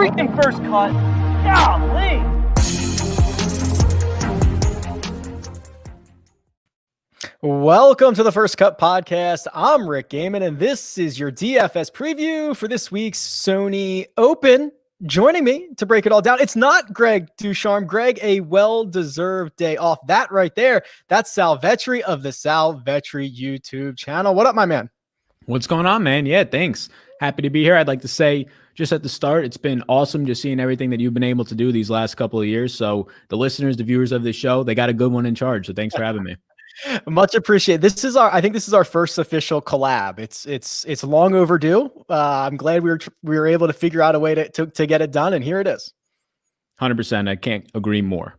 freaking first cut. Golly. Welcome to the First Cut Podcast. I'm Rick Gehman, and this is your DFS preview for this week's Sony Open. Joining me to break it all down, it's not Greg Ducharme. Greg, a well-deserved day off. That right there, that's Sal Vetri of the Sal Vetri YouTube channel. What up, my man? What's going on, man? Yeah, thanks. Happy to be here. I'd like to say just at the start, it's been awesome just seeing everything that you've been able to do these last couple of years. So the listeners, the viewers of this show, they got a good one in charge. So thanks for having me. Much appreciated. I think this is our first official collab. It's long overdue. I'm glad we were able to figure out a way to get it done, and here it is. 100%. I can't agree more.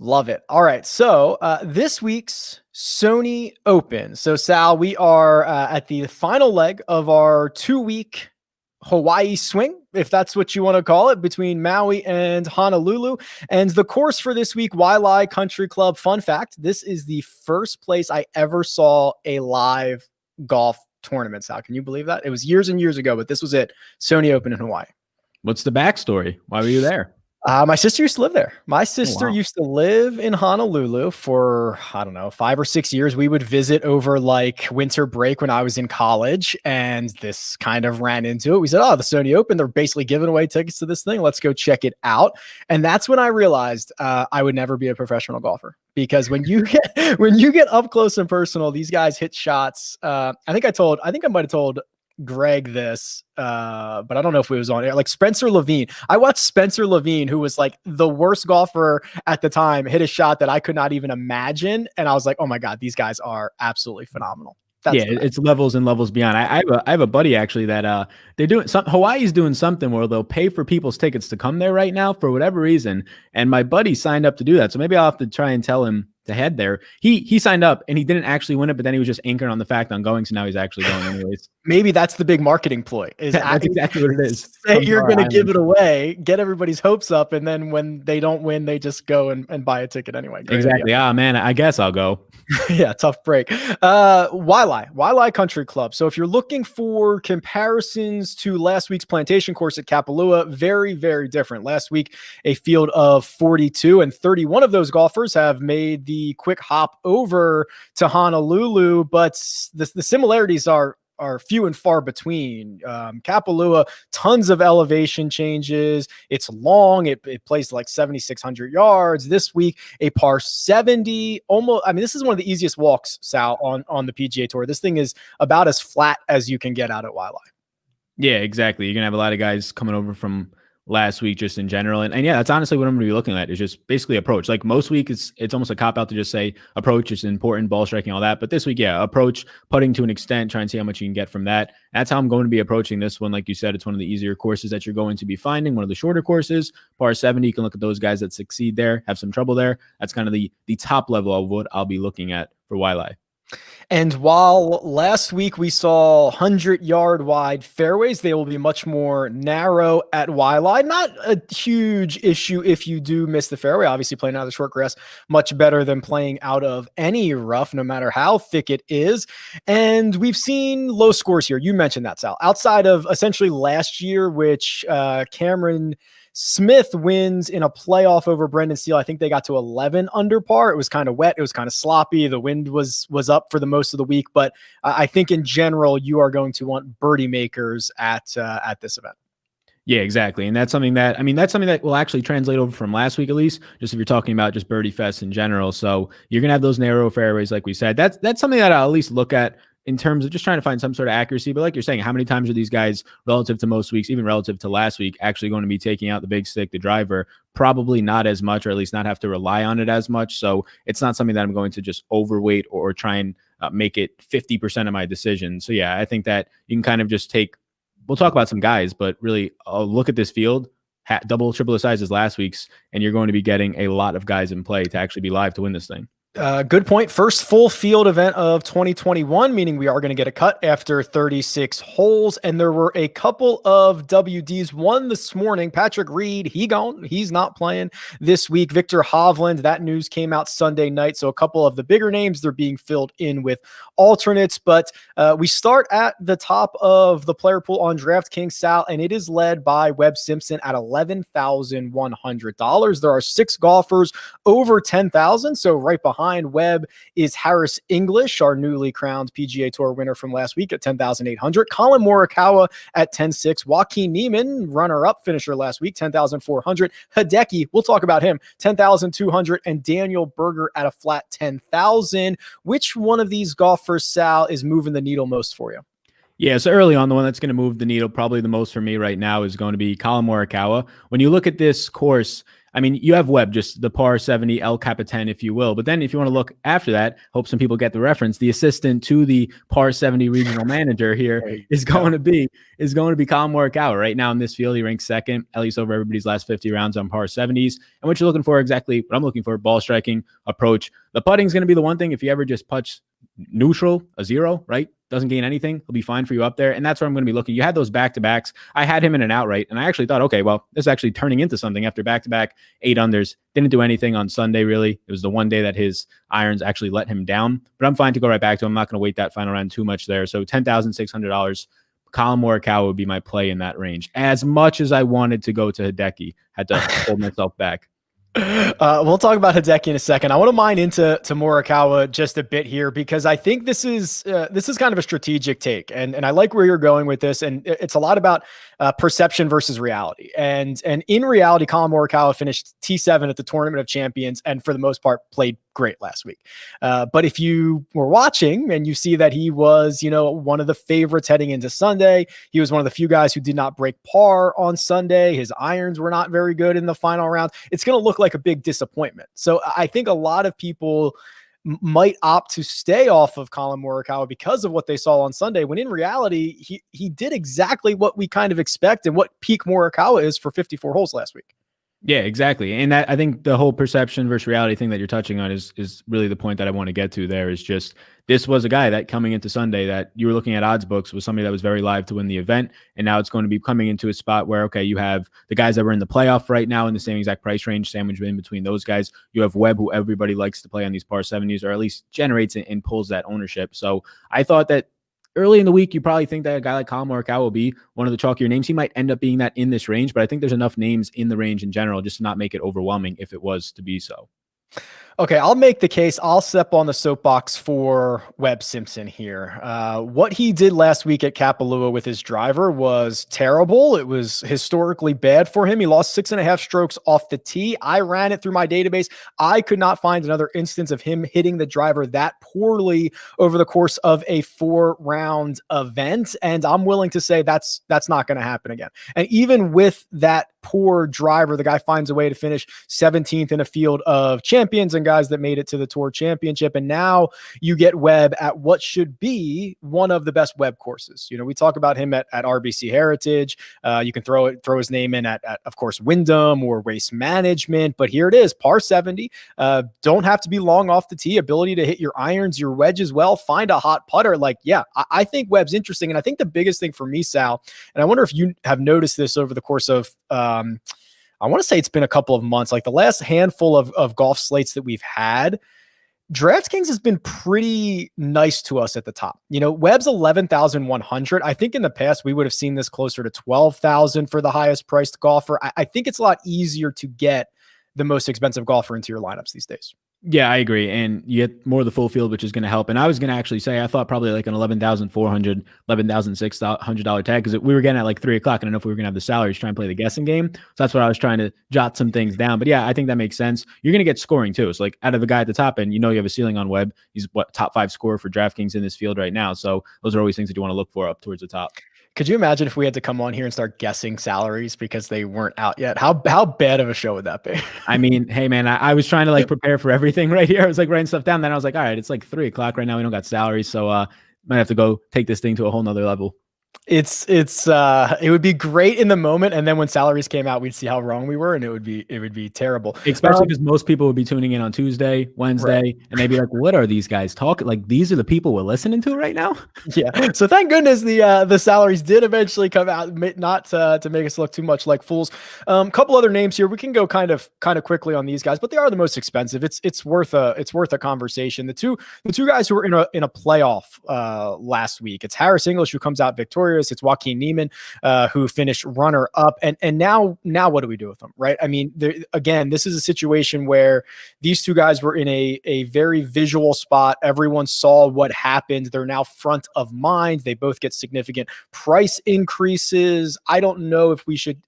Love it. All right. So this week's Sony Open. So Sal, we are at the final leg of our 2-week Hawaii swing, if that's what you want to call it, between Maui and Honolulu. And the course for this week, Waialae Country Club. Fun fact, this is the first place I ever saw a live golf tournament. Sal, can you believe that? It was years and years ago, but this was it. Sony Open in Hawaii. What's the backstory? Why were you there? My sister used to live there. My sister Oh, wow. used to live in Honolulu for, 5 or 6 years. We would visit over like winter break when I was in college, and this kind of ran into it. We said, the Sony Open, they're basically giving away tickets to this thing. Let's go check it out. And that's when I realized I would never be a professional golfer, because when you get up close and personal, these guys hit shots. I think I might have told Greg this, but I don't know if it was on air. Like Spencer Levine. I watched Spencer Levine, who was like the worst golfer at the time, hit a shot that I could not even imagine. And I was like, oh my God, these guys are absolutely phenomenal. It's levels and levels beyond. I have a buddy actually that they're doing some, Hawaii's doing something where they'll pay for people's tickets to come there right now for whatever reason. And my buddy signed up to do that. So maybe I'll have to try and tell him to head there. He signed up and he didn't actually win it, but then he was just anchoring on the fact I'm going. So now he's actually going anyways. Maybe that's the big marketing ploy. That's exactly what it is. Say you're going to give it away, get everybody's hopes up, and then when they don't win, they just go and buy a ticket anyway. Great Exactly. idea. Man, I guess I'll go. Yeah, tough break. Waialae Country Club. So if you're looking for comparisons to last week's plantation course at Kapalua, very, very different. Last week, a field of 42, and 31 of those golfers have made the quick hop over to Honolulu, but the similarities are few and far between. Kapalua, tons of elevation changes. It's long. It plays like 7,600 yards. This week, a par 70. This is one of the easiest walks, Sal, on the PGA Tour. This thing is about as flat as you can get out at Waialae. Yeah, exactly. You're going to have a lot of guys coming over from last week just in general. And yeah, that's honestly what I'm going to be looking at, is just basically approach. Like most week, it's almost a cop out to just say approach is important, ball striking, all that. But this week, yeah, approach, putting to an extent, try and see how much you can get from that. That's how I'm going to be approaching this one. Like you said, it's one of the easier courses that you're going to be finding, one of the shorter courses. Par 70, you can look at those guys that succeed there, have some trouble there. That's kind of the top level of what I'll be looking at for Waialae. And while last week we saw 100-yard wide fairways, they will be much more narrow at Waialae. Not a huge issue if you do miss the fairway. Obviously, playing out of the short grass, much better than playing out of any rough, no matter how thick it is. And we've seen low scores here. You mentioned that, Sal. Outside of essentially last year, which Cameron Smith wins in a playoff over Brendan Steele. I think they got to 11 under par. It was kind of wet. It was kind of sloppy. The wind was up for the most of the week, but I think in general, you are going to want birdie makers at this event. Yeah, exactly. And that's something that will actually translate over from last week, at least, just if you're talking about just birdie fest in general. So you're going to have those narrow fairways, like we said. That's something that I'll at least look at in terms of just trying to find some sort of accuracy. But like you're saying, how many times are these guys, relative to most weeks, even relative to last week, actually going to be taking out the big stick, the driver? Probably not as much, or at least not have to rely on it as much. So it's not something that I'm going to just overweight or try and make it 50% of my decision. So yeah, I think that you can kind of just we'll talk about some guys, but really look at this field, double, triple the size as last week's, and you're going to be getting a lot of guys in play to actually be live to win this thing. Good point. First full field event of 2021, meaning we are going to get a cut after 36 holes. And there were a couple of WDs. One this morning, Patrick Reed, he's not playing this week. Victor Hovland, that news came out Sunday night. So a couple of the bigger names, they're being filled in with alternates. But we start at the top of the player pool on DraftKings, Sal, and it is led by Webb Simpson at $11,100. There are 6 golfers over 10,000. So right behind Webb is Harris English, our newly crowned PGA Tour winner from last week at 10,800. Colin Morikawa at 10,600. Joaquin Niemann, runner-up finisher last week, 10,400. Hideki, we'll talk about him, 10,200. And Daniel Berger at a flat 10,000. Which one of these golfers, Sal, is moving the needle most for you? Yeah, so early on, the one that's going to move the needle probably the most for me right now is going to be Colin Morikawa. When you look at this course, I mean, you have Webb, just the par 70 El Capitan, if you will. But then if you want to look after that, hope some people get the reference. The assistant to the par 70 regional manager here is going to be Colin Morikawa. Right now in this field, he ranks second, at least over everybody's last 50 rounds on par 70s. And what you're looking for, exactly what I'm looking for, ball striking, approach. The putting is going to be the one thing. If you ever just putts neutral, a 0, right? Doesn't gain anything. He'll be fine for you up there. And that's where I'm going to be looking. You had those back-to-backs. I had him in an outright, and I actually thought, okay, well, this is actually turning into something after back-to-back 8 unders. Didn't do anything on Sunday, really. It was the one day that his irons actually let him down. But I'm fine to go right back to him. I'm not going to wait that final round too much there. So $10,600. Colin Morikawa would be my play in that range. As much as I wanted to go to Hideki, had to hold myself back. We'll talk about Hideki in a second. I want to mine into Morikawa just a bit here because I think this is kind of a strategic take, and I like where you're going with this. And it's a lot about perception versus reality. And in reality, Colin Morikawa finished T7 at the Tournament of Champions, and for the most part played great last week. But if you were watching and you see that he was, one of the favorites heading into Sunday, he was one of the few guys who did not break par on Sunday. His irons were not very good in the final round. It's going to look like a big disappointment. So I think a lot of people might opt to stay off of Colin Morikawa because of what they saw on Sunday, when in reality, he did exactly what we kind of expect and what peak Morikawa is for 54 holes last week. Yeah, exactly. And that, I think the whole perception versus reality thing that you're touching on is really the point that I want to get to there. Is just, this was a guy that coming into Sunday that you were looking at odds books was somebody that was very live to win the event. And now it's going to be coming into a spot where, okay, you have the guys that were in the playoff right now in the same exact price range, sandwiched in between those guys. You have Webb, who everybody likes to play on these par 70s, or at least generates and pulls that ownership. So I thought that early in the week, you probably think that a guy like Colin Morikawa will be one of the chalkier names. He might end up being that in this range, but I think there's enough names in the range in general just to not make it overwhelming if it was to be so. Okay, I'll make the case. I'll step on the soapbox for Webb Simpson here. What he did last week at Kapalua with his driver was terrible. It was historically bad for him. He lost 6.5 strokes off the tee. I ran it through my database. I could not find another instance of him hitting the driver that poorly over the course of a 4-round event. And I'm willing to say that's not going to happen again. And even with that poor driver, the guy finds a way to finish 17th in a field of champions and guys that made it to the Tour Championship. And now you get Webb at what should be one of the best Webb courses. We talk about him at RBC Heritage. You can throw his name in at of course, Wyndham or Waste Management. But here it is, par 70. Don't have to be long off the tee. Ability to hit your irons, your wedge as well. Find a hot putter. I think Webb's interesting. And I think the biggest thing for me, Sal, and I wonder if you have noticed this over the course of I want to say it's been a couple of months, like the last handful of golf slates that we've had, DraftKings has been pretty nice to us at the top. Webb's 11,100. I think in the past we would have seen this closer to 12,000 for the highest priced golfer. I think it's a lot easier to get the most expensive golfer into your lineups these days. Yeah, I agree. And you get more of the full field, which is going to help. And I was going to actually say, I thought probably like an $11,400, $11,600 tag, because we were getting at like 3 o'clock. I don't know if we were going to have the salaries trying to play the guessing game. So that's what I was trying to jot some things down. But yeah, I think that makes sense. You're going to get scoring too. So like out of the guy at the top end, you have a ceiling on Webb. He's top 5 scorer for DraftKings in this field right now. So those are always things that you want to look for up towards the top. Could you imagine if we had to come on here and start guessing salaries because they weren't out yet? How bad of a show would that be? I mean, hey man, I was trying to like prepare for everything right here. I was like writing stuff down. Then I was like, all right, it's like 3 o'clock right now. We don't got salaries. So might have to go take this thing to a whole nother level. It would be great in the moment, and then when salaries came out, we'd see how wrong we were, and it would be terrible. Especially because most people would be tuning in on Tuesday, Right. Wednesday, and they'd be like, "What are these guys talking? Like, these are the people we're listening to right now." Yeah. So thank goodness the salaries did eventually come out, not to make us look too much like fools. Couple other names here. We can go kind of quickly on these guys, but they are the most expensive. It's worth a conversation. The two guys who were in a playoff last week. It's Harris English who comes out victorious. It's Joaquin Niemann who finished runner up. And now what do we do with them? Right. I mean, again, this is a situation where these two guys were in a very visual spot. Everyone saw what happened. They're now front of mind. They both get significant price increases. I don't know if we should,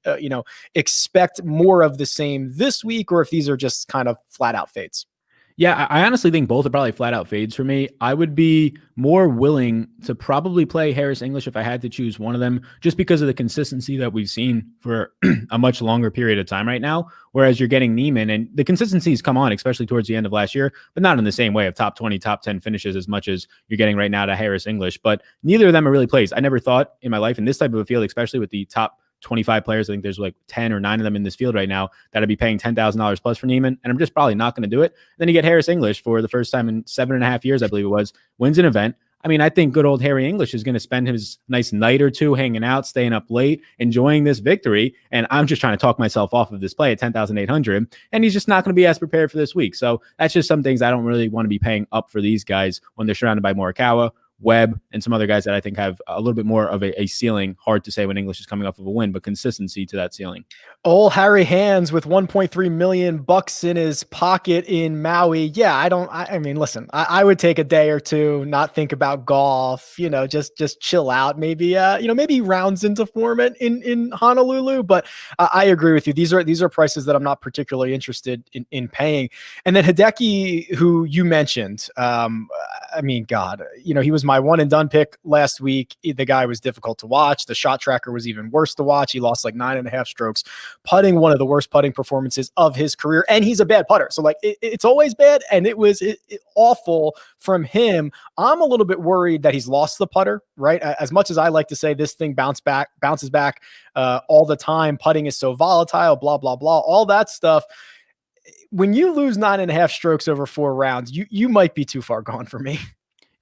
expect more of the same this week, or if these are just kind of flat out fades. Yeah, I honestly think both are probably flat out fades for me. I would be more willing to probably play Harris English if I had to choose one of them, just because of the consistency that we've seen for a much longer period of time right now. Whereas you're getting Neiman, and the consistency's come on, especially towards the end of last year, but not in the same way of top 20, top 10 finishes as much as you're getting right now to Harris English. But neither of them are really plays. I never thought in my life in this type of a field, especially with the top 25 players. I think there's like 10 or 9 of them in this field right now that I'd be paying $10,000 plus for Neiman, and I'm just probably not going to do it. Then you get Harris English for the first time in 7.5 years, I believe it was, wins an event. I mean, I think good old Harry English is going to spend his nice night or two hanging out, staying up late, enjoying this victory. And I'm just trying to talk myself off of this play at 10,800. And he's just not going to be as prepared for this week. So that's just some things I don't really want to be paying up for these guys when they're surrounded by Morikawa, Webb, and some other guys that I think have a little bit more of a ceiling. Hard to say when English is coming off of a win, but consistency to that ceiling. Old Harry Hands with 1.3 million bucks in his pocket in Maui. Yeah, I mean, listen, I would take a day or two, not think about golf, just chill out. Maybe maybe he rounds into form in Honolulu, but I agree with you. These are prices that I'm not particularly interested in paying. And then Hideki, who you mentioned, I mean, God, he was my one and done pick last week. The guy was difficult to watch. The shot tracker was even worse to watch. He lost like 9.5 strokes putting, one of the worst putting performances of his career. And he's a bad putter. So like it's always bad. And it was awful from him. I'm a little bit worried that he's lost the putter, right? As much as I like to say this thing bounces back all the time. Putting is so volatile, blah, blah, blah, all that stuff. When you lose 9.5 strokes over 4 rounds, you might be too far gone for me.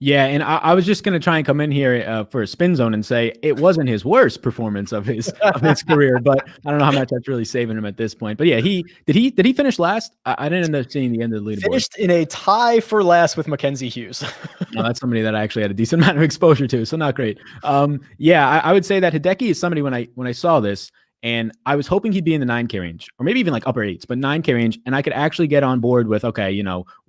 Yeah, and I was just going to try and come in here for a spin zone and say it wasn't his worst performance of his career, but I don't know how much that's really saving him at this point. But yeah, did he finish last? I didn't end up seeing the end of the leaderboard. Finished in a tie for last with Mackenzie Hughes. No, that's somebody that I actually had a decent amount of exposure to, so not great. Yeah, I would say that Hideki is somebody when I saw this, and I was hoping he'd be in the 9K range, or maybe even like upper 8s, but 9K range. And I could actually get on board with, okay,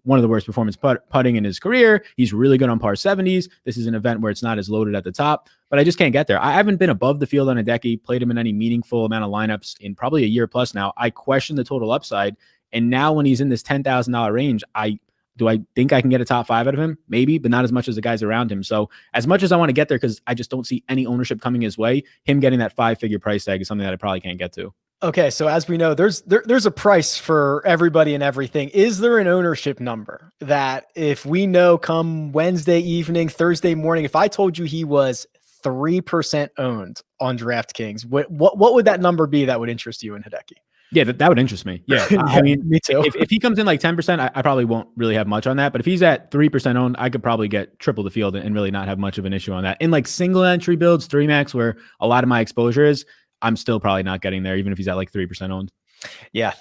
one of the worst performance putting in his career. He's really good on par 70s. This is an event where it's not as loaded at the top, but I just can't get there. I haven't been above the field on Hideki, played him in any meaningful amount of lineups in probably a year plus now. I question the total upside. And now when he's in this $10,000 range, do I think I can get a top 5 out of him? Maybe, but not as much as the guys around him. So as much as I want to get there, because I just don't see any ownership coming his way, him getting that 5-figure price tag is something that I probably can't get to. Okay, so as we know, there's a price for everybody and everything. Is there an ownership number that if we know come Wednesday evening, Thursday morning, if I told you he was 3% owned on DraftKings, what would that number be that would interest you in Hideki? Yeah, that would interest me. Yeah. I mean, me too. If he comes in like 10%, I probably won't really have much on that. But if he's at 3% owned, I could probably get triple the field and really not have much of an issue on that. In like single entry builds, 3 max, where a lot of my exposure is, I'm still probably not getting there, even if he's at like 3% owned. Yeah,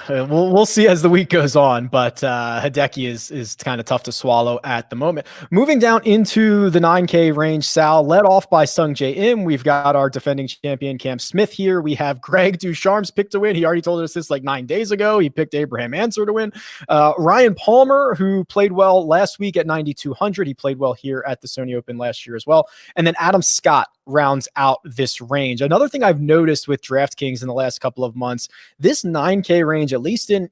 we'll see as the week goes on, but Hideki is kind of tough to swallow at the moment. Moving down into the 9K range, Sal, led off by Sung J Im. We've got our defending champion Cam Smith here. We have Greg Ducharme's pick to win. He already told us this like 9 days ago. He picked Abraham Answer to win. Ryan Palmer, who played well last week at 9,200. He played well here at the Sony Open last year as well. And then Adam Scott rounds out this range. Another thing I've noticed with DraftKings in the last couple of months, this 9K range, at least in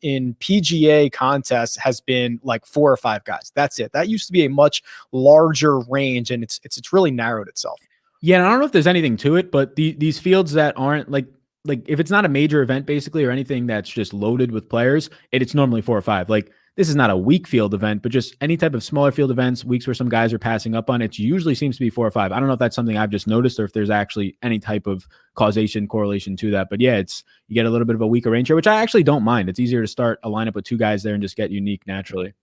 PGA contests, has been like 4 or 5 guys. That's it. That used to be a much larger range, and it's really narrowed itself. Yeah, and I don't know if there's anything to it, but these fields that aren't like if it's not a major event basically or anything that's just loaded with players, it's normally 4 or 5. Like this is not a weak field event, but just any type of smaller field events, weeks where some guys are passing up on it, usually seems to be 4 or 5. I don't know if that's something I've just noticed or if there's actually any type of correlation to that. But yeah, you get a little bit of a weaker range here, which I actually don't mind. It's easier to start a lineup with 2 guys there and just get unique naturally.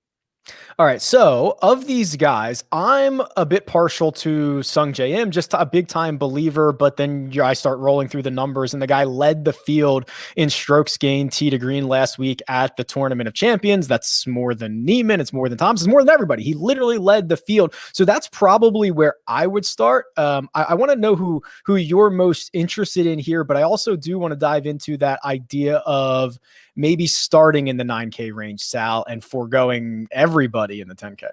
All right. So of these guys, I'm a bit partial to Sung J M, just a big time believer. But then I start rolling through the numbers, and the guy led the field in strokes gained tee to green last week at the Tournament of Champions. That's more than Neiman. It's more than Thompson. It's more than everybody. He literally led the field. So that's probably where I would start. I want to know who you're most interested in here, but I also do want to dive into that idea of maybe starting in the 9K range, Sal, and foregoing everybody in the 10K.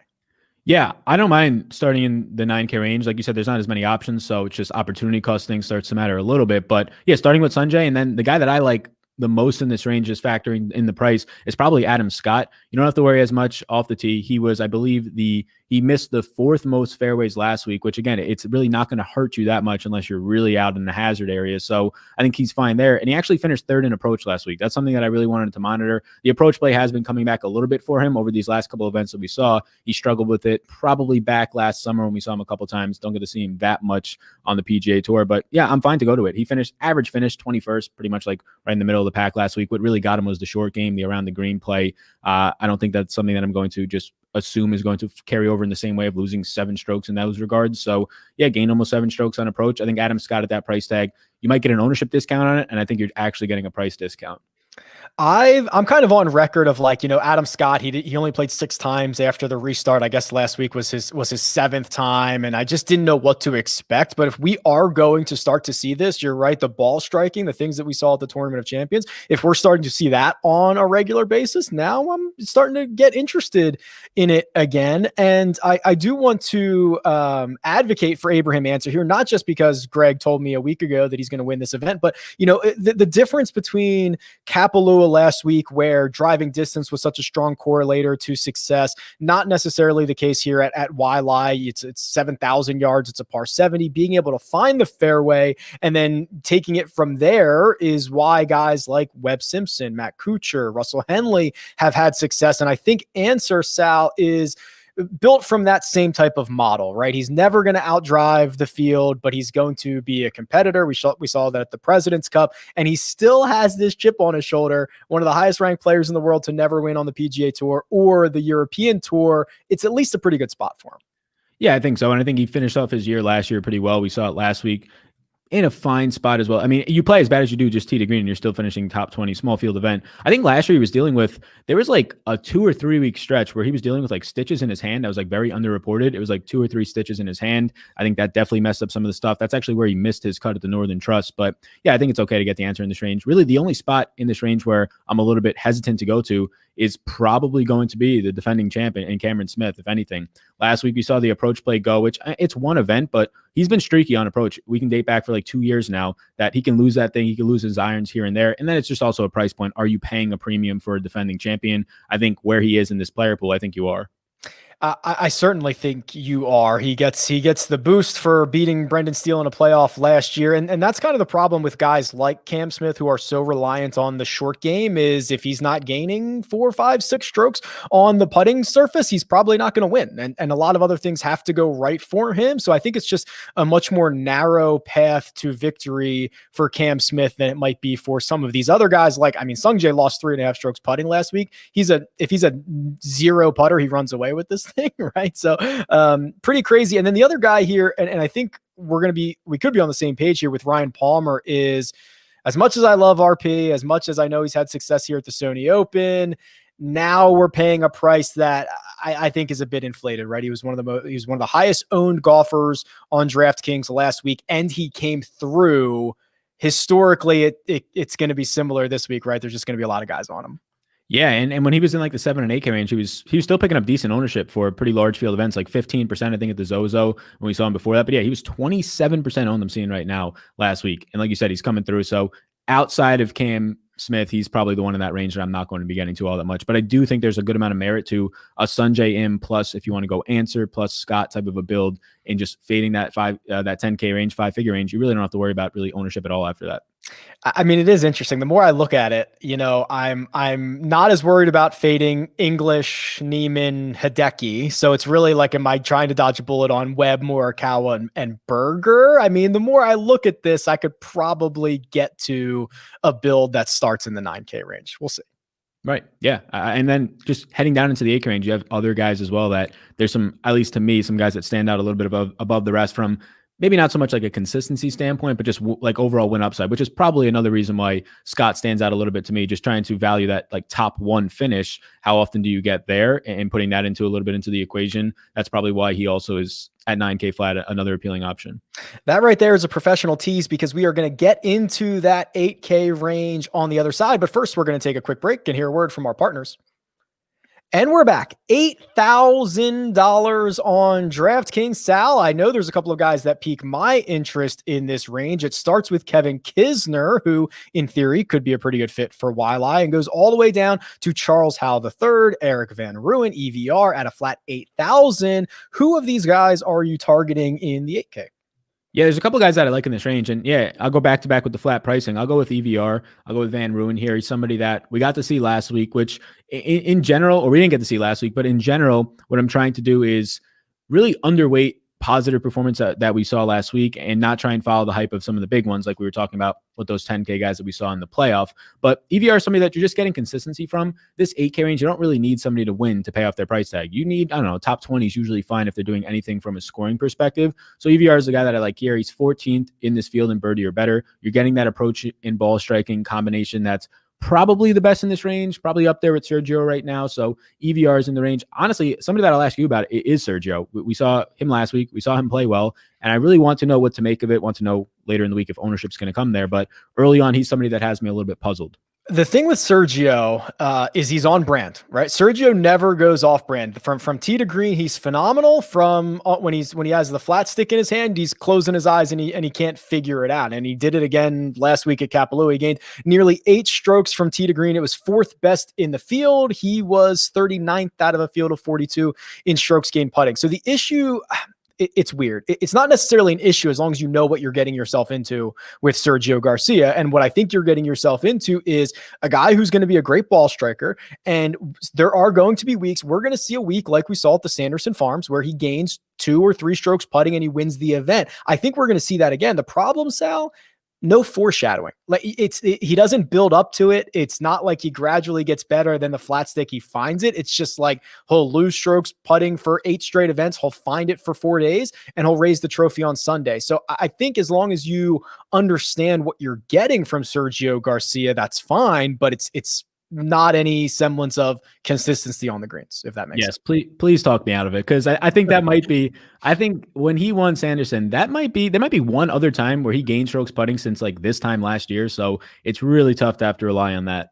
Yeah, I don't mind starting in the 9K range. Like you said, there's not as many options, so it's just opportunity cost thing starts to matter a little bit. But yeah, starting with Sanjay, and then the guy that I like the most in this range is factoring in the price is probably Adam Scott. You don't have to worry as much off the tee. He was, I believe, he missed the 4th most fairways last week, which again, it's really not going to hurt you that much unless you're really out in the hazard area. So I think he's fine there. And he actually finished 3rd in approach last week. That's something that I really wanted to monitor. The approach play has been coming back a little bit for him over these last couple of events that we saw. He struggled with it probably back last summer when we saw him a couple times. Don't get to see him that much on the PGA Tour, but yeah, I'm fine to go to it. He finished average finish 21st, pretty much like right in the middle of the pack last week. What really got him was the short game, the around the green play. I don't think that's something that I'm going to just assume is going to carry over in the same way of losing 7 strokes in those regards. So yeah, gained almost 7 strokes on approach. I think Adam Scott at that price tag, you might get an ownership discount on it, and I think you're actually getting a price discount. I'm kind of on record of like, Adam Scott, he only played 6 times after the restart. I guess last week was his 7th time, and I just didn't know what to expect. But if we are going to start to see this, you're right, the ball striking, the things that we saw at the Tournament of Champions, if we're starting to see that on a regular basis, now I'm starting to get interested in it again. And I do want to advocate for Abraham Answer here, not just because Greg told me a week ago that he's going to win this event, but the difference between Kapalua last week, where driving distance was such a strong correlator to success, not necessarily the case here at Waialae. It's 7,000 yards. It's a par 70. Being able to find the fairway and then taking it from there is why guys like Webb Simpson, Matt Kuchar, Russell Henley have had success. And I think Answer, Sal, is built from that same type of model, right? He's never going to outdrive the field, but he's going to be a competitor. We saw that at the President's Cup, and he still has this chip on his shoulder, one of the highest ranked players in the world to never win on the PGA Tour or the European Tour. It's at least a pretty good spot for him. Yeah, I think so. And I think he finished off his year last year pretty well. We saw it last week in a fine spot as well. I mean, you play as bad as you do just tee to green and you're still finishing top 20 small field event. I think last year he was dealing with, there was like a 2 or 3 week stretch where he was dealing with like stitches in his hand. That was like very underreported. It was like 2 or 3 stitches in his hand. I think that definitely messed up some of the stuff. That's actually where he missed his cut at the Northern Trust. But yeah, I think it's okay to get the Answer in this range. Really, the only spot in this range where I'm a little bit hesitant to go to is probably going to be the defending champion in Cameron Smith, if anything. Last week, we saw the approach play go, which it's one event, but he's been streaky on approach. We can date back for like 2 years now that he can lose that thing. He can lose his irons here and there. And then it's just also a price point. Are you paying a premium for a defending champion? I think where he is in this player pool, I think you are. I certainly think you are. He gets the boost for beating Brendan Steele in a playoff last year. And that's kind of the problem with guys like Cam Smith, who are so reliant on the short game, is if he's not gaining 4, 5, 6 strokes on the putting surface, he's probably not going to win. And a lot of other things have to go right for him. So I think it's just a much more narrow path to victory for Cam Smith than it might be for some of these other guys. Like, I mean, Sungjae lost 3.5 strokes putting last week. If he's a 0 putter, he runs away with this thing, right? So pretty crazy. And then the other guy here, and I think we could be on the same page here with Ryan Palmer, is as much as I love RP, as much as I know he's had success here at the Sony Open, now we're paying a price that I think is a bit inflated, right? He was one of the highest owned golfers on DraftKings last week, and he came through. Historically, it's going to be similar this week, right? There's just going to be a lot of guys on him. Yeah, and when he was in like the 7 and 8K range, he was still picking up decent ownership for pretty large field events, like 15%, I think, at the Zozo when we saw him before that. But yeah, he was 27% owned, I'm seeing right now last week. And like you said, he's coming through. So outside of Cam Smith, he's probably the one in that range that I'm not going to be getting to all that much. But I do think there's a good amount of merit to a Sanjay M plus, if you want to go Answer plus Scott type of a build, and just fading that 10K range, 5-figure range. You really don't have to worry about really ownership at all after that. I mean, it is interesting. The more I look at it, I'm not as worried about fading English, Neiman, Hideki. So it's really like, am I trying to dodge a bullet on Webb, Morikawa, and Berger? I mean, the more I look at this, I could probably get to a build that starts in the 9K range. We'll see. Right. Yeah. And then just heading down into the 8K range, you have other guys as well that there's some, at least to me, some guys that stand out a little bit above the rest from maybe not so much like a consistency standpoint, but just like overall win upside, which is probably another reason why Scott stands out a little bit to me, just trying to value that like top one finish. How often do you get there, and putting that into a little bit into the equation? That's probably why he also is at 9K flat, another appealing option. That right there is a professional tease, because we are going to get into that 8K range on the other side. But first, we're going to take a quick break and hear a word from our partners. And we're back. $8,000 on DraftKings. Sal, I know there's a couple of guys that pique my interest in this range. It starts with Kevin Kisner, who in theory could be a pretty good fit for Waialae, and goes all the way down to Charles Howell III, Eric Van Rooyen, EVR at a flat 8,000. Who of these guys are you targeting in the 8K? Yeah, there's a couple guys that I like in this range. And yeah, I'll go back to back with the flat pricing. I'll go with EVR. I'll go with Van Rooyen here. He's somebody that we got to see last week, which in general, or we didn't get to see last week, but in general, what I'm trying to do is really underweight positive performance that we saw last week and not try and follow the hype of some of the big ones like we were talking about with those 10K guys that we saw in the playoff. But EVR is somebody that you're just getting consistency from. This 8K range, you don't really need somebody to win to pay off their price tag. You need, I don't know, top 20 is usually fine if they're doing anything from a scoring perspective. So EVR is the guy that I like here. He's 14th in this field in birdie or better. You're getting that approach in ball striking combination that's probably the best in this range, probably up there with Sergio right now. So EVR is in the range. Honestly, somebody that I'll ask you about is Sergio. We saw him last week. We saw him play well, and I really want to know what to make of it. Want to know later in the week if ownership's going to come there. But early on, he's somebody that has me a little bit puzzled. The thing with Sergio is he's on brand, right? Sergio never goes off brand. From tee to green, he's phenomenal. From when he has the flat stick in his hand, he's closing his eyes and he can't figure it out. And he did it again last week at Kapalua. He gained nearly 8 strokes from tee to green. It was 4th best in the field. He was 39th out of a field of 42 in strokes gained putting. So the issue, it's weird. It's not necessarily an issue as long as you know what you're getting yourself into with Sergio Garcia. And what I think you're getting yourself into is a guy who's going to be a great ball striker. And there are going to be weeks, we're going to see a week like we saw at the Sanderson Farms where he gains 2 or 3 strokes putting and he wins the event. I think we're going to see that again. The problem, Sal, no foreshadowing. Like he doesn't build up to it. It's not like he gradually gets better, then the flat stick, he finds it. It's just like he'll lose strokes putting for 8 straight events. He'll find it for 4 days and he'll raise the trophy on Sunday. So I think as long as you understand what you're getting from Sergio Garcia, that's fine, but it's not any semblance of consistency on the greens, if that makes sense. Yes, please talk me out of it. Cause I think that might be, I think when he won Sanderson, there might be one other time where he gained strokes putting since like this time last year. So it's really tough to have to rely on that.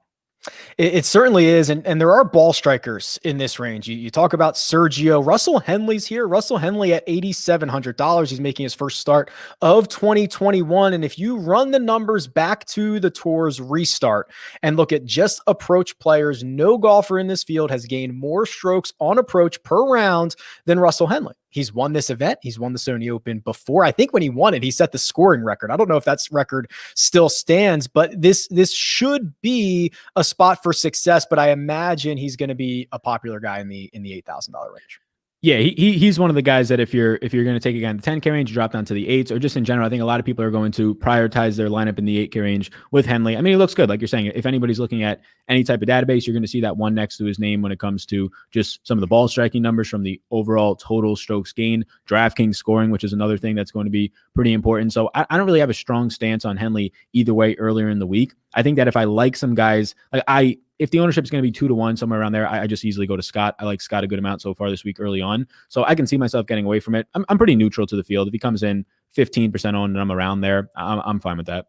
It certainly is. And there are ball strikers in this range. You talk about Sergio. Russell Henley's here. Russell Henley at $8,700. He's making his first start of 2021. And if you run the numbers back to the tour's restart and look at just approach players, no golfer in this field has gained more strokes on approach per round than Russell Henley. He's won this event. He's won the Sony Open before. I think when he won it, he set the scoring record. I don't know if that record still stands, but this should be a spot for success. But I imagine he's going to be a popular guy in the $8,000 range. Yeah, he's one of the guys that if you're going to take again the 10K range, drop down to the 8s, or just in general, I think a lot of people are going to prioritize their lineup in the 8K range with Henley. I mean, he looks good. Like you're saying, if anybody's looking at any type of database, you're going to see that one next to his name when it comes to just some of the ball striking numbers from the overall total strokes gained, DraftKings scoring, which is another thing that's going to be pretty important. So I don't really have a strong stance on Henley either way earlier in the week. I think that if I like some guys, like if the ownership is going to be 2-1 somewhere around there, I just easily go to Scott. I like Scott a good amount so far this week early on. So I can see myself getting away from it. I'm pretty neutral to the field. If he comes in 15% owned and I'm around there, I'm fine with that.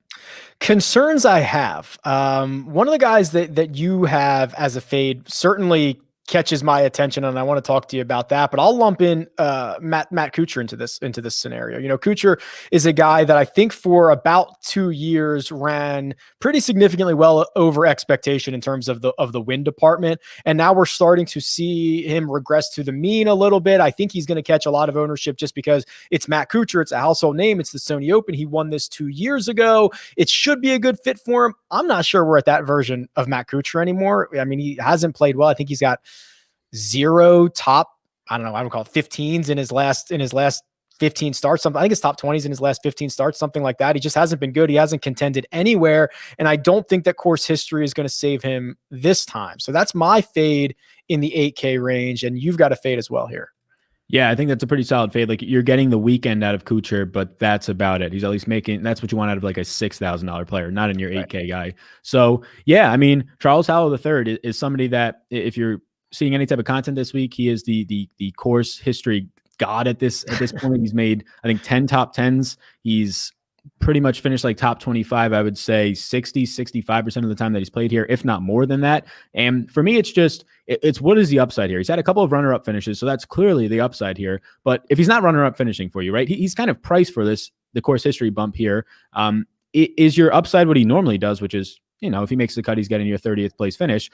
Concerns I have. One of the guys that you have as a fade, certainly catches my attention, and I want to talk to you about that. But I'll lump in Matt Kuchar into this scenario. You know, Kuchar is a guy that I think for about 2 years ran pretty significantly well over expectation in terms of the win department, and now we're starting to see him regress to the mean a little bit. I think he's going to catch a lot of ownership just because it's Matt Kuchar. It's a household name. It's the Sony Open. He won this 2 years ago. It should be a good fit for him. I'm not sure we're at that version of Matt Kuchar anymore. I mean, he hasn't played well. I think he's got 0 top, I don't know, I would call it 15s in his last 15 starts. Something, I think it's top 20s in his last 15 starts, something like that. He just hasn't been good. He hasn't contended anywhere. And I don't think that course history is going to save him this time. So that's my fade in the 8K range. And you've got a fade as well here. Yeah, I think that's a pretty solid fade. Like, you're getting the weekend out of Kuchar, but that's about it. He's at least making, that's what you want out of like a $6,000 player, not in your 8K guy. So yeah, I mean, Charles Howell III is somebody that, if you're seeing any type of content this week, he is the course history god at this point. He's made, I think, 10 top 10s. He's pretty much finished like top 25, I would say 65% of the time that he's played here, if not more than that. And for me, it's what is the upside here? He's had a couple of runner-up finishes, so that's clearly the upside here. But if he's not runner-up finishing for you, right, he's kind of priced for the course history bump here. Is your upside what he normally does, which is, you know, if he makes the cut, he's getting your 30th place finish.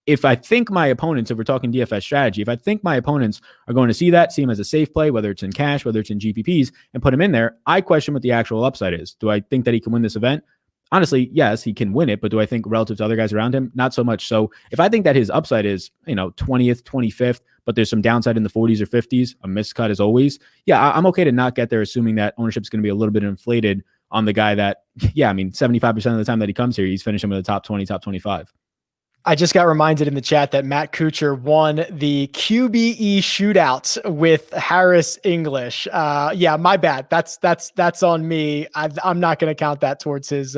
If I think my opponents, if we're talking DFS strategy, if I think my opponents are going to see him as a safe play, whether it's in cash, whether it's in GPPs, and put him in there, I question what the actual upside is. Do I think that he can win this event? Honestly, yes, he can win it, but do I think relative to other guys around him? Not so much. So if I think that his upside is, 20th, 25th, but there's some downside in the 40s or 50s, a miscut as always, yeah, I'm okay to not get there, assuming that ownership is going to be a little bit inflated on the guy that, 75% of the time that he comes here, he's finishing with a top 20, top 25. I just got reminded in the chat that Matt Kuchar won the QBE shootout with Harris English. Yeah, my bad. That's on me. I'm not going to count that towards his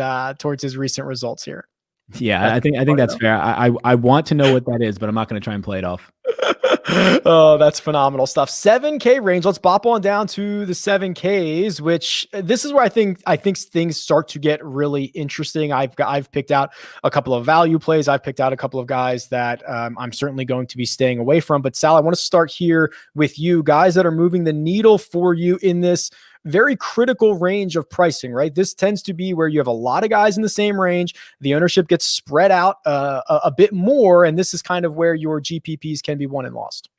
recent results here. Yeah, I think that's fair. I want to know what that is, but I'm not going to try and play it off. Oh, that's phenomenal stuff. 7K range. Let's bop on down to the 7Ks, which this is where I think things start to get really interesting. I've picked out a couple of value plays. I've picked out a couple of guys that I'm certainly going to be staying away from. But Sal, I want to start here with you, guys that are moving the needle for you in this very critical range of pricing, right? This tends to be where you have a lot of guys in the same range. The ownership gets spread out a bit more, and this is kind of where your GPPs can be won and lost.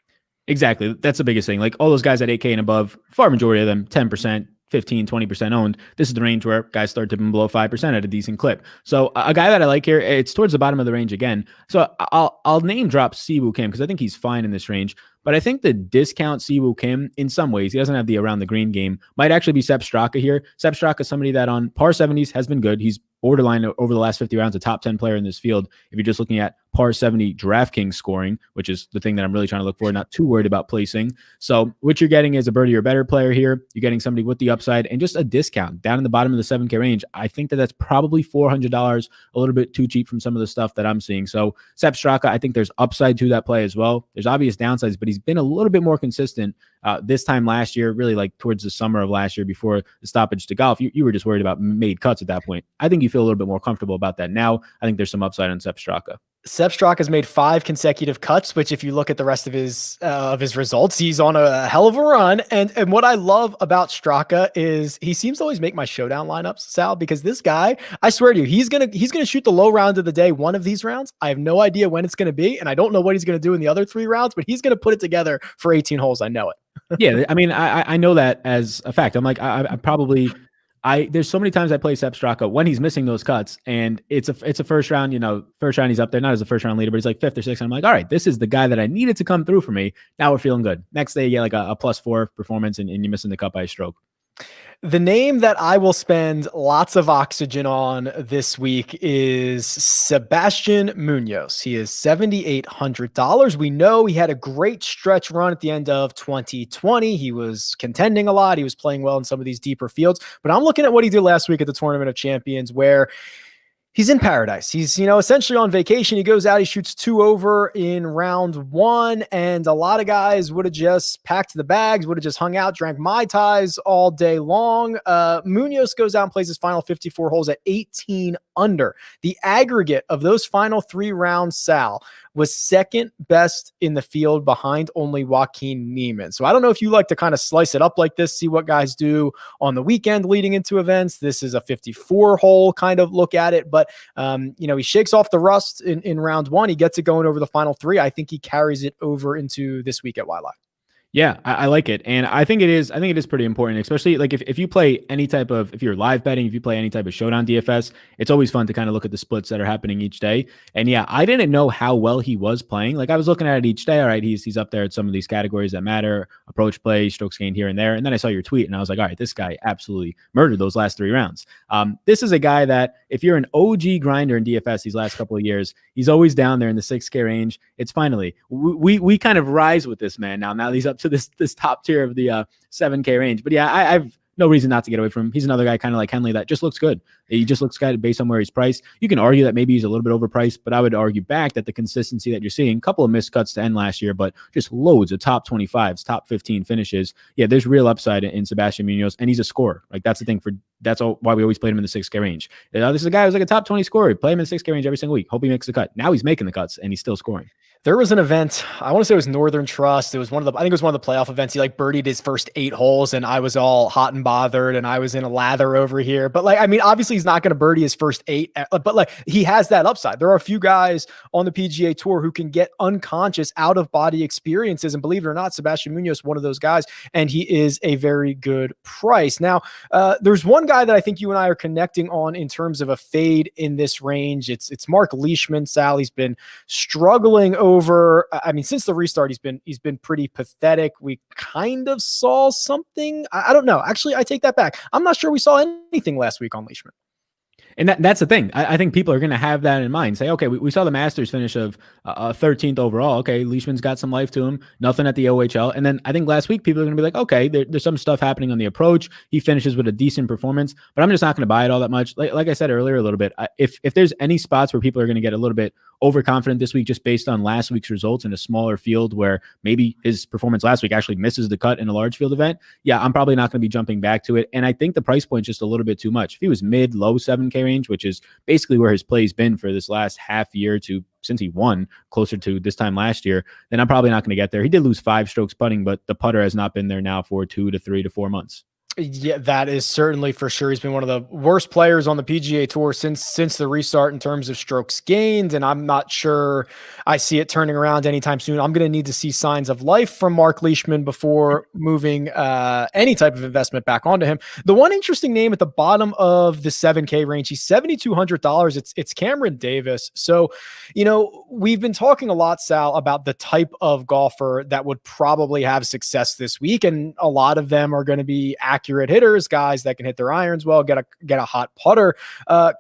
Exactly. That's the biggest thing. Like, all those guys at 8K and above, far majority of them, 10%, 15, 20% owned. This is the range where guys start dipping below 5% at a decent clip. So a guy that I like here, it's towards the bottom of the range again. So I'll name drop Siwoo Kim because I think he's fine in this range. But I think the discount Siwoo Kim, in some ways, he doesn't have the around the green game, might actually be Sepp Straka here. Sepp Straka is somebody that on par 70s has been good. He's borderline over the last 50 rounds, a top 10 player in this field. If you're just looking at par 70 DraftKings scoring, which is the thing that I'm really trying to look for, not too worried about placing. So what you're getting is a birdie or better player here. You're getting somebody with the upside and just a discount down in the bottom of the 7K range. I think that's probably $400, a little bit too cheap from some of the stuff that I'm seeing. So Sepp Straka, I think there's upside to that play as well. There's obvious downsides, but he's been a little bit more consistent this time last year, really like towards the summer of last year before the stoppage to golf. You were just worried about made cuts at that point. I think you feel a little bit more comfortable about that now. I think there's some upside on Sepp Straka. Sepp Straka has made 5 consecutive cuts, which if you look at the rest of his results, he's on a hell of a run. And what I love about Straka is he seems to always make my showdown lineups, Sal, because this guy, I swear to you, he's gonna shoot the low round of the day one of these rounds. I have no idea when it's gonna be, and I don't know what he's gonna do in the other 3 rounds, but he's gonna put it together for 18 holes. I know it. Yeah, I mean, I know that as a fact. I'm like, I probably. There's so many times I play Sepp Straka when he's missing those cuts, and it's a first round, first round he's up there, not as a first round leader, but he's like 5th or 6th. And I'm like, all right, this is the guy that I needed to come through for me. Now we're feeling good. Next day, you get like a +4 performance, and you're missing the cut by a stroke. The name that I will spend lots of oxygen on this week is Sebastian Munoz. He is $7,800. We know he had a great stretch run at the end of 2020. He was contending a lot. He was playing well in some of these deeper fields. But I'm looking at what he did last week at the Tournament of Champions, where he's in paradise. He's, essentially on vacation. He goes out, he shoots 2 over in round 1. And a lot of guys would have just packed the bags, would have just hung out, drank Mai Tais all day long. Munoz goes out and plays his final 54 holes at 18 under. The aggregate of those final 3 rounds, Sal, was second best in the field behind only Joaquin Niemann. So I don't know if you like to kind of slice it up like this, see what guys do on the weekend leading into events. This is a 54 hole kind of look at it, but he shakes off the rust in round 1. He gets it going over the final 3. I think he carries it over into this week at Wildlife. Yeah, I like it. And I think it is pretty important, especially like if you play any type of, if you're live betting, if you play any type of showdown DFS, it's always fun to kind of look at the splits that are happening each day. And yeah, I didn't know how well he was playing. Like I was looking at it each day. All right, he's up there at some of these categories that matter, approach play, strokes gained here and there. And then I saw your tweet and I was like, all right, this guy absolutely murdered those last 3 rounds. This is a guy that if you're an OG grinder in DFS these last couple of years, he's always down there in the 6K range. It's finally, we kind of rise with this man now. Now he's up to this top tier of the 7K range. But yeah, I've no reason not to get away from him. He's another guy kind of like Henley that just looks good. He just looks good based on where he's priced. You can argue that maybe he's a little bit overpriced, but I would argue back that the consistency that you're seeing, a couple of missed cuts to end last year, but just loads of top 25s, top 15 finishes. Yeah, there's real upside in Sebastian Munoz, and he's a scorer. Like that's the thing why we always played him in the 6K range. This is a guy who's like a top 20 scorer. We play him in the 6K range every single week. Hope he makes the cut. Now he's making the cuts and he's still scoring. There was an event, I want to say it was Northern Trust. It was I think it was one of the playoff events. He like birdied his first 8 holes and I was all hot and bothered and I was in a lather over here. But like, I mean, obviously he's not going to birdie his first 8, but like he has that upside. There are a few guys on the PGA Tour who can get unconscious out of body experiences. And believe it or not, Sebastian Munoz, one of those guys, and he is a very good price. Now, there's one guy that I think you and I are connecting on in terms of a fade in this range. It's Mark Leishman. Sal, he's been struggling over, I mean, since the restart, he's been pretty pathetic. We kind of saw something. I don't know. Actually, I take that back. I'm not sure we saw anything last week on Leishman. And that's the thing. I think people are going to have that in mind. Say, okay, we saw the Masters finish of 13th overall. Okay, Leishman's got some life to him. Nothing at the OHL. And then I think last week people are going to be like, okay, there's some stuff happening on the approach. He finishes with a decent performance, but I'm just not going to buy it all that much. Like I said earlier a little bit, if there's any spots where people are going to get a little bit overconfident this week just based on last week's results in a smaller field where maybe his performance last week actually misses the cut in a large field event, yeah, I'm probably not going to be jumping back to it. And I think the price point is just a little bit too much. If he was low 7K range, which is basically where his play's been for this last half year to since he won closer to this time last year, then I'm probably not going to get there. He did lose 5 strokes putting, but the putter has not been there now for 2 to 3 to 4 months. Yeah, that is certainly for sure. He's been one of the worst players on the PGA Tour since the restart in terms of strokes gained, and I'm not sure I see it turning around anytime soon. I'm going to need to see signs of life from Mark Leishman before moving any type of investment back onto him. The one interesting name at the bottom of the 7K range, he's $7,200. It's Cameron Davis. So, we've been talking a lot, Sal, about the type of golfer that would probably have success this week, and a lot of them are going to be accurate hitters, guys that can hit their irons well, get a hot putter.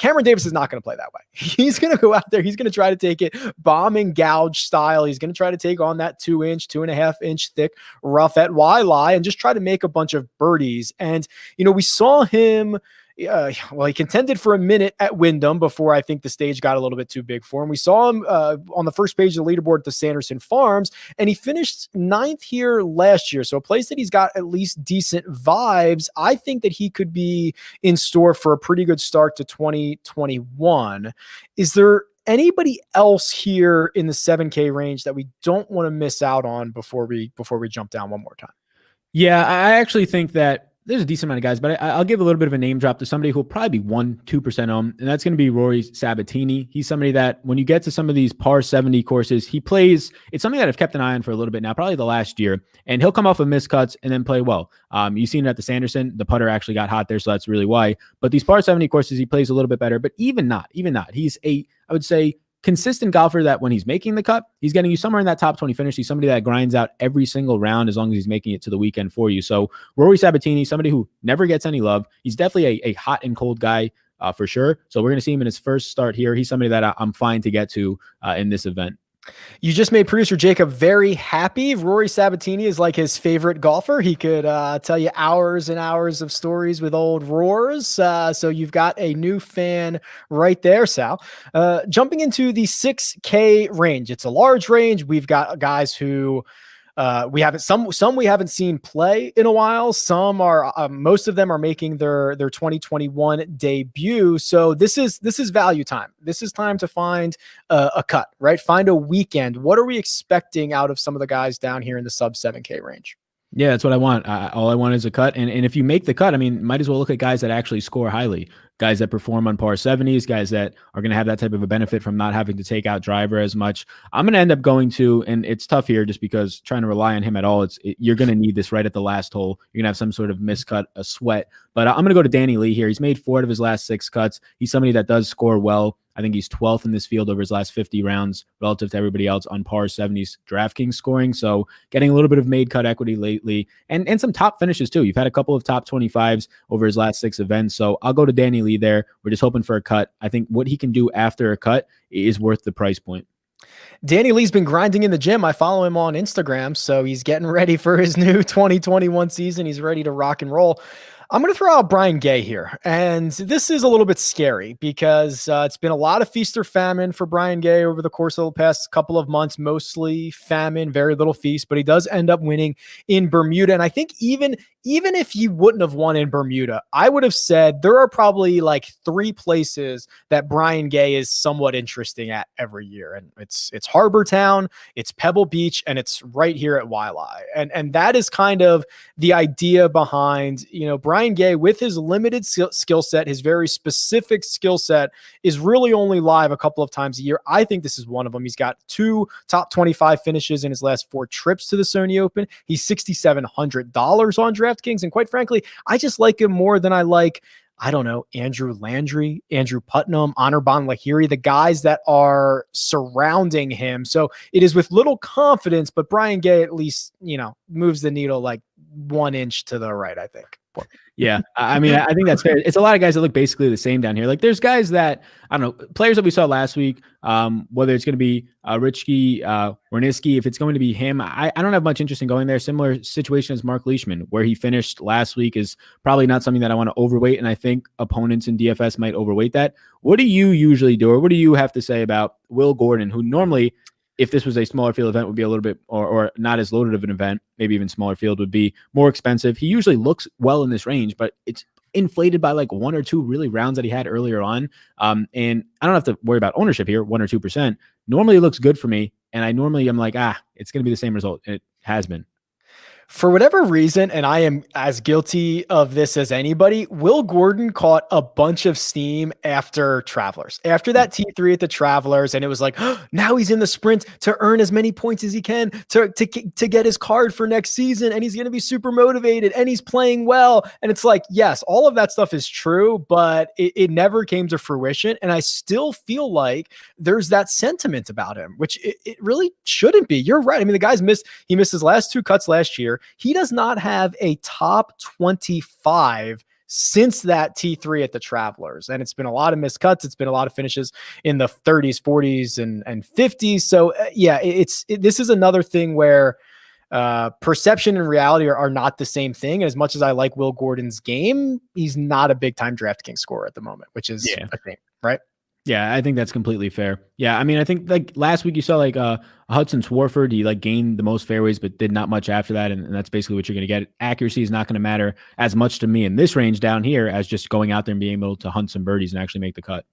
Cameron Davis is not going to play that way. He's going to go out there. He's going to try to take it bomb and gouge style. He's going to try to take on that 2.5-inch thick rough at Waialae and just try to make a bunch of birdies. And, we saw him. He contended for a minute at Wyndham before I think the stage got a little bit too big for him. We saw him on the first page of the leaderboard at the Sanderson Farms, and he finished 9th here last year. So a place that he's got at least decent vibes. I think that he could be in store for a pretty good start to 2021. Is there anybody else here in the 7K range that we don't want to miss out on before we jump down one more time? Yeah, I actually think that there's a decent amount of guys, but I'll give a little bit of a name drop to somebody who will probably be 1-2% on, and that's going to be Rory Sabatini. He's somebody that when you get to some of these par 70 courses, he plays. It's something that I've kept an eye on for a little bit now, probably the last year, and he'll come off of missed cuts and then play well. You've seen it at the Sanderson. The putter actually got hot there, so that's really why. But these par 70 courses, he plays a little bit better, but even not, he's I would say, consistent golfer that when he's making the cut, he's getting you somewhere in that top 20 finish. He's somebody that grinds out every single round as long as he's making it to the weekend for you. So Rory Sabatini, somebody who never gets any love. He's definitely a hot and cold guy for sure. So we're going to see him in his first start here. He's somebody that I'm fine to get to in this event. You just made producer Jacob very happy. Rory Sabatini is like his favorite golfer. He could tell you hours and hours of stories with old roars. So you've got a new fan right there, Sal. Jumping into the 6K range. It's a large range. We've got guys who We haven't some we haven't seen play in a while. Some are most of them are making their 2021 debut. So this is value time. This is time to find a cut, right? Find a weekend. What are we expecting out of some of the guys down here in the sub 7K range? Yeah, that's what I want. All I want is a cut. And if you make the cut, I mean, might as well look at guys that actually score highly, guys that perform on par 70s, guys that are going to have that type of a benefit from not having to take out driver as much. I'm going to end up going to, and it's tough here just because trying to rely on him at all, you're going to need this right at the last hole. You're going to have some sort of miscut, a sweat. But I'm going to go to Danny Lee here. He's made 4 out of his last 6 cuts. He's somebody that does score well. I think he's 12th in this field over his last 50 rounds relative to everybody else on par 70s DraftKings scoring. So getting a little bit of made cut equity lately and some top finishes too. You've had a couple of top 25s over his last 6 events. So I'll go to Danny Lee there. We're just hoping for a cut. I think what he can do after a cut is worth the price point. Danny Lee's been grinding in the gym. I follow him on Instagram, so he's getting ready for his new 2021 season. He's ready to rock and roll. I'm going to throw out Brian Gay here. And this is a little bit scary because it's been a lot of feast or famine for Brian Gay over the course of the past couple of months, mostly famine, very little feast, but he does end up winning in Bermuda. And I think even if he wouldn't have won in Bermuda, I would have said there are probably like 3 places that Brian Gay is somewhat interesting at every year. And it's Harbor Town, it's Pebble Beach, and it's right here at Waialae. And that is kind of the idea behind, Brian Gay with his limited skill set, his very specific skill set is really only live a couple of times a year. I think this is one of them. He's got 2 top 25 finishes in his last 4 trips to the Sony Open. He's $6,700 on DraftKings. And quite frankly, I just like him more than I like, I don't know, Andrew Landry, Andrew Putnam, Anirban Lahiri, the guys that are surrounding him. So it is with little confidence, but Brian Gay at least, moves the needle like 1 inch to the right, I think. Yeah. I mean, I think that's fair. It's a lot of guys that look basically the same down here. Like there's guys that, I don't know, players that we saw last week, whether it's going to be Richke, Wernitzky, if it's going to be him, I don't have much interest in going there. Similar situation as Mark Leishman, where he finished last week is probably not something that I want to overweight. And I think opponents in DFS might overweight that. What do you usually do? Or what do you have to say about Will Gordon, who normally, if this was a smaller field event, would be a little bit or not as loaded of an event, maybe even smaller field would be more expensive. He usually looks well in this range, but it's inflated by like 1 or 2 really rounds that he had earlier on. And I don't have to worry about ownership here, 1 or 2%. Normally it looks good for me. And I'm like, it's going to be the same result. And it has been. For whatever reason, and I am as guilty of this as anybody, Will Gordon caught a bunch of steam after Travelers. After that T3 at the Travelers, and it was like, now he's in the sprint to earn as many points as he can to get his card for next season, and he's going to be super motivated, and he's playing well. And it's like, yes, all of that stuff is true, but it never came to fruition. And I still feel like there's that sentiment about him, which it really shouldn't be. You're right. I mean, the guy's missed his last 2 cuts last year. He does not have a top 25 since that T3 at the Travelers. And it's been a lot of missed cuts. It's been a lot of finishes in the 30s, 40s, and 50s. So this is another thing where perception and reality are not the same thing. As much as I like Will Gordon's game, he's not a big time DraftKings scorer at the moment, which is a thing, right? Yeah, I think that's completely fair. Yeah, I mean, I think like last week you saw like Hudson Swarford, he like gained the most fairways, but did not much after that. And that's basically what you're going to get. Accuracy is not going to matter as much to me in this range down here as just going out there and being able to hunt some birdies and actually make the cut.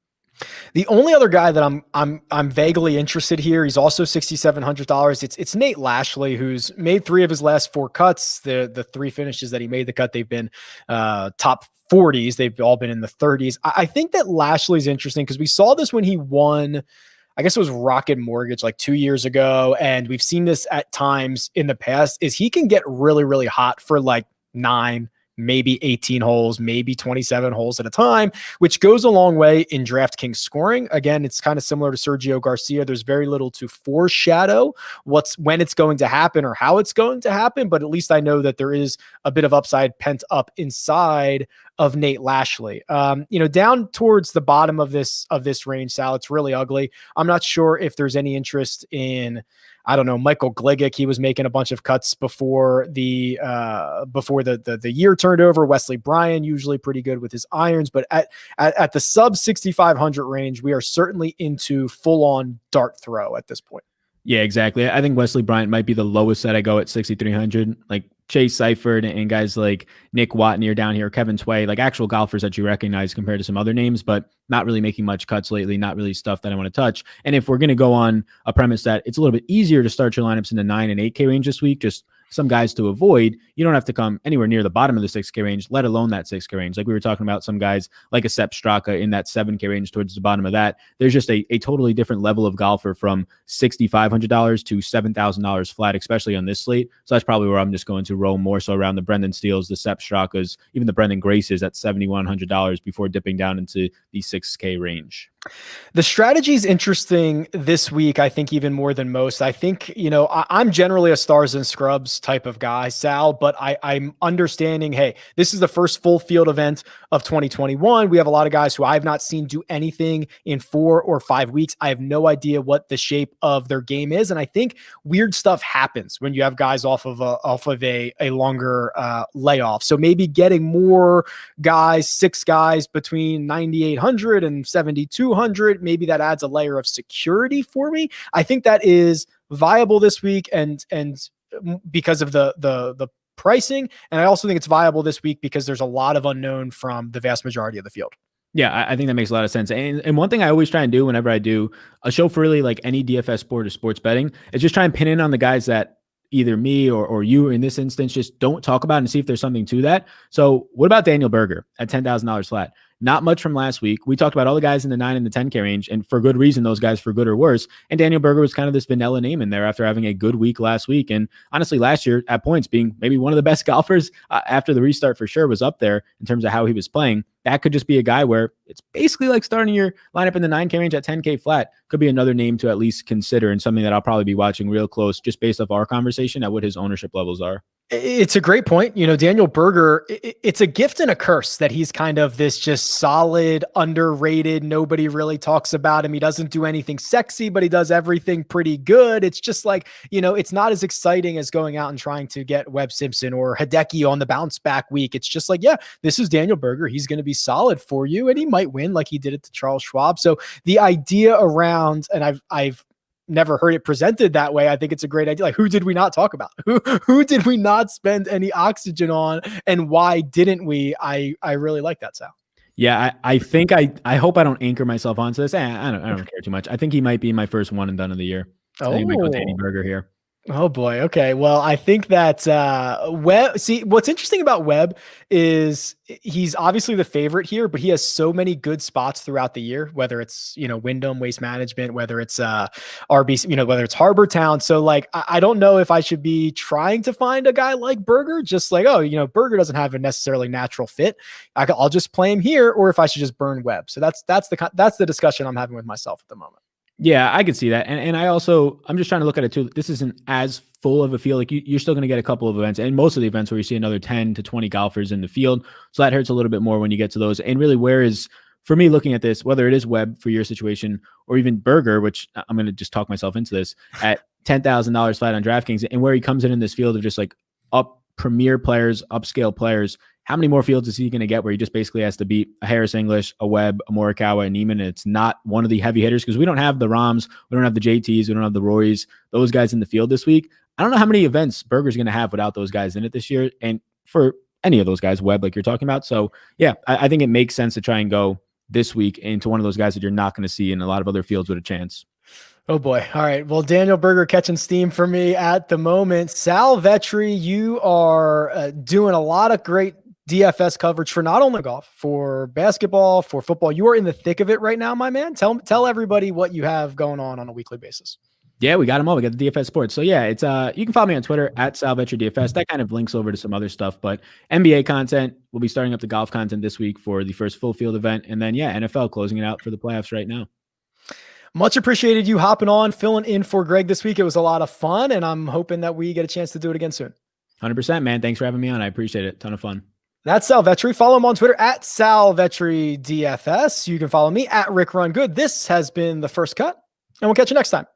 The only other guy that I'm vaguely interested here, he's also $6,700. It's Nate Lashley, who's made 3 of his last 4 cuts. The 3 finishes that he made the cut, they've been top 40s. They've all been in the 30s. I think that Lashley's interesting because we saw this when he won, I guess it was Rocket Mortgage like 2 years ago. And we've seen this at times in the past, is he can get really, really hot for like 9, maybe 18 holes, maybe 27 holes at a time, which goes a long way in DraftKings scoring. Again, it's kind of similar to Sergio Garcia. There's very little to foreshadow when it's going to happen or how it's going to happen, but at least I know that there is a bit of upside pent up inside of Nate Lashley. Down towards the bottom of this range, Sal, it's really ugly. I'm not sure if there's any interest in, I don't know, Michael Gligic. He was making a bunch of cuts before the year turned over. Wesley Bryan, usually pretty good with his irons, but at the sub 6,500 range, we are certainly into full on dart throw at this point. Yeah, exactly. I think Wesley Bryant might be the lowest that I go at 6,300. Like Chase Seifert and guys like Nick Watney are down here, Kevin Tway, like actual golfers that you recognize compared to some other names, but not really making much cuts lately, not really stuff that I want to touch. And if we're going to go on a premise that it's a little bit easier to start your lineups in the 9 and 8K range this week, just some guys to avoid, you don't have to come anywhere near the bottom of the 6K range, let alone that 6K range. Like we were talking about some guys like a Sepp Straka in that 7K range towards the bottom of that. There's just a totally different level of golfer from $6,500 to $7,000 flat, especially on this slate. So that's probably where I'm just going to roll more so around the Brendan Steeles, the Sepp Strakas, even the Brendan Graces at $7,100 before dipping down into the 6K range. The strategy is interesting this week, I think, even more than most. I think, I'm generally a stars and scrubs type of guy, Sal, but I'm understanding, hey, this is the first full field event of 2021. We have a lot of guys who I've not seen do anything in 4 or 5 weeks. I have no idea what the shape of their game is. And I think weird stuff happens when you have guys off of a longer layoff. So maybe getting more guys, 6 guys between 9,800 and 7,200, maybe that adds a layer of security for me. I think that is viable this week, and because of the pricing, and I also think it's viable this week because there's a lot of unknown from the vast majority of the field. Yeah, I think that makes a lot of sense. And one thing I always try and do whenever I do a show for really like any DFS sport or sports betting is just try and pin in on the guys that either me or you in this instance just don't talk about and see if there's something to that. So what about Daniel Berger at $10,000 flat? Not much from last week. We talked about all the guys in the 9 and the 10K range, and for good reason, those guys for good or worse. And Daniel Berger was kind of this vanilla name in there after having a good week last week. And honestly, last year at points being maybe one of the best golfers after the restart for sure, was up there in terms of how he was playing. That could just be a guy where it's basically like starting your lineup in the 9K range at 10K flat. Could be another name to at least consider, and something that I'll probably be watching real close just based off our conversation at what his ownership levels are. It's a great point. Daniel Berger, it's a gift and a curse that he's kind of this just solid, underrated. Nobody really talks about him. He doesn't do anything sexy, but he does everything pretty good. It's just like, it's not as exciting as going out and trying to get Webb Simpson or Hideki on the bounce back week. It's just like, yeah, this is Daniel Berger. He's going to be solid for you, and he might win like he did it to Charles Schwab. So the idea around, and I've never heard it presented that way. I think it's a great idea. Like, who did we not talk about? Who did we not spend any oxygen on, and why didn't we? I really like that, Sal. Yeah, I think I hope I don't anchor myself onto this. I don't care too much. I think he might be my first one and done of the year. So I might go Danny Berger here. Oh boy. Okay. Well, I think that Webb. See, what's interesting about Webb is he's obviously the favorite here, but he has so many good spots throughout the year. Whether it's Wyndham, Waste Management, whether it's RBC, whether it's Harbor Town. So like, I don't know if I should be trying to find a guy like Berger, just like, Berger doesn't have a necessarily natural fit. I'll just play him here, or if I should just burn Webb. So that's the discussion I'm having with myself at the moment. Yeah, I could see that. And I'm just trying to look at it too. This isn't as full of a field. Like you're still going to get a couple of events, and most of the events where you see another 10 to 20 golfers in the field. So that hurts a little bit more when you get to those. And really, for me looking at this, whether it is Webb for your situation or even Berger, which I'm going to just talk myself into this, at $10,000 flat on DraftKings, and where he comes in this field of just like premier players, upscale players. How many more fields is he going to get where he just basically has to beat a Harris English, a Webb, a Morikawa, and Neiman? And it's not one of the heavy hitters, because we don't have the Rahms, we don't have the JTs, we don't have the Roys, those guys in the field this week. I don't know how many events Berger's going to have without those guys in it this year. And for any of those guys, Webb, like you're talking about. So yeah, I think it makes sense to try and go this week into one of those guys that you're not going to see in a lot of other fields with a chance. Oh boy. All right. Well, Daniel Berger catching steam for me at the moment. Sal Vetri, you are doing a lot of great DFS coverage for not only golf, for basketball, for football. You are in the thick of it right now, my man. Tell everybody what you have going on a weekly basis. Yeah, we got them all. We got the DFS Sports. So yeah, it's you can follow me on Twitter at Sal Vetri DFS. That kind of links over to some other stuff, but NBA content. We'll be starting up the golf content this week for the first full field event, and then NFL closing it out for the playoffs right now. Much appreciated you hopping on, filling in for Greg this week. It was a lot of fun, and I'm hoping that we get a chance to do it again soon. 100%, man. Thanks for having me on. I appreciate it. Ton of fun. That's Sal Vetri. Follow him on Twitter at Sal Vetri DFS. You can follow me at Rick Run Good. This has been The First Cut, and we'll catch you next time.